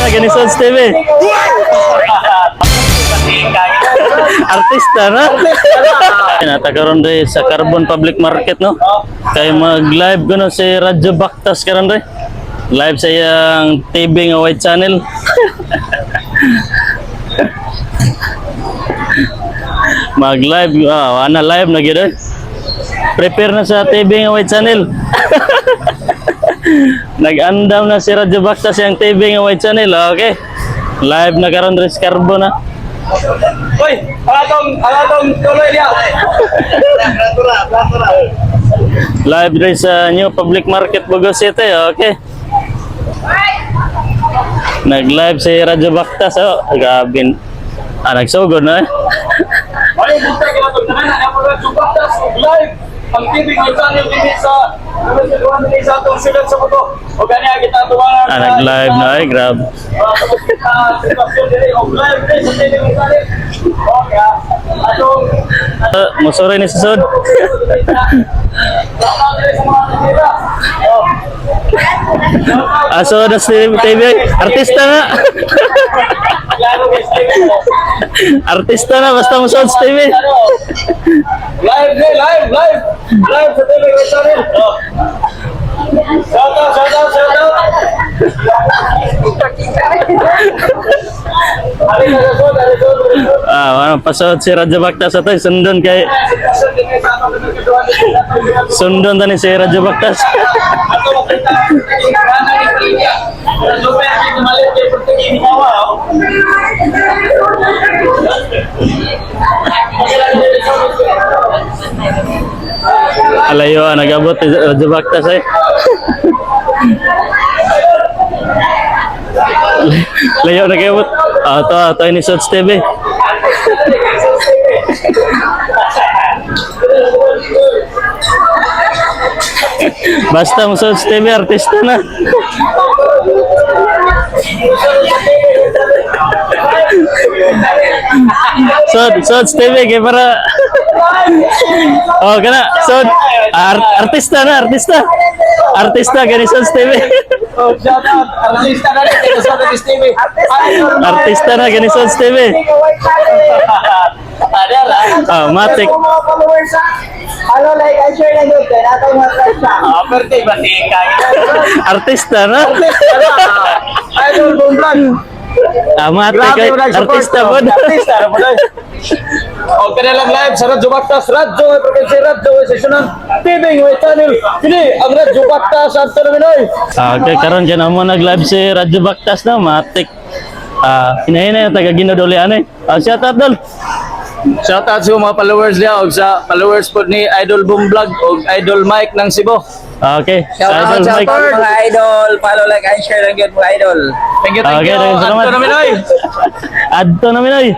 na, Ganisons TV. Artista na. Natagaron rin sa Carbon Public Market, no? Kaya mag-live ko no si Radyo Baktas karon rin. Live sa iyang TV nga white channel. Mag-live, ana live na gid. Prepare na sa TV nga white channel. Nag-andam na si Radyo Baktas yung TV nga white channel, okay? Live na karon rin sa Carbon, ha? Hoy, alatong tuloy niya. Live rin sa New Public Market Bogos City, okay? Nag-live si Radyo Baktas, oh. Grabe. Nagsugod na, eh. Ay, buta ka to naman ang Radyo Baktas live. Ang TV ng channel din sa atong sulat sa buto. O gani kita tuwangan. Nag-live na, eh. Grabe. Sitwasyon dili og live din sa TV ng channel. Okay. Atong Musore ni susod. Aso na si TV. Artista na. Artista na, basta musod sa TV. Live sa TV ng channel. Shout out. Ano, pasod si Radyo Baktas ito. Sundon kay... Sundon tani si Radyo Baktas. Alayo, nagabot si Radyo Baktas, eh. Layo nagabot. Ito ni Sots TV. Basta mo Sots TV, artista na. Sots TV kaya para kana artista na, artista gani Sots TV. Oh, shout out. Artista na rin kaya sa TV. Artista na gani Sots TV. Ada lah. Matik. Mga followers ha. Ano, like and share na yun. Kaya natin mag-like siya. Birthday ba si Kay? Artista na. Idol Bumblog. Matik kay artista po. Artista na po dahil. O kanilang live sa Radyo Baktas. Radyo, Provinsi Radyo, Sesyonan, TV, White Channel. Kini, ang Radyo Baktas, Santo Nominoy. Okay, karon dyan mo nag-live si Radyo Baktas na, matik. Hinahinay yung taga-ginodolian, eh. Shout out, Dol. Shout out sa mga followers niya o sa followers po ni Idol Bumblog o Idol Mike ng Cebu. Okay, Shout out Idol Mike. mga idol. Follow, like, and share lang yun mga idol. Thank you, Okay, Anto salamat. Nominoy. Adto na, Minoy.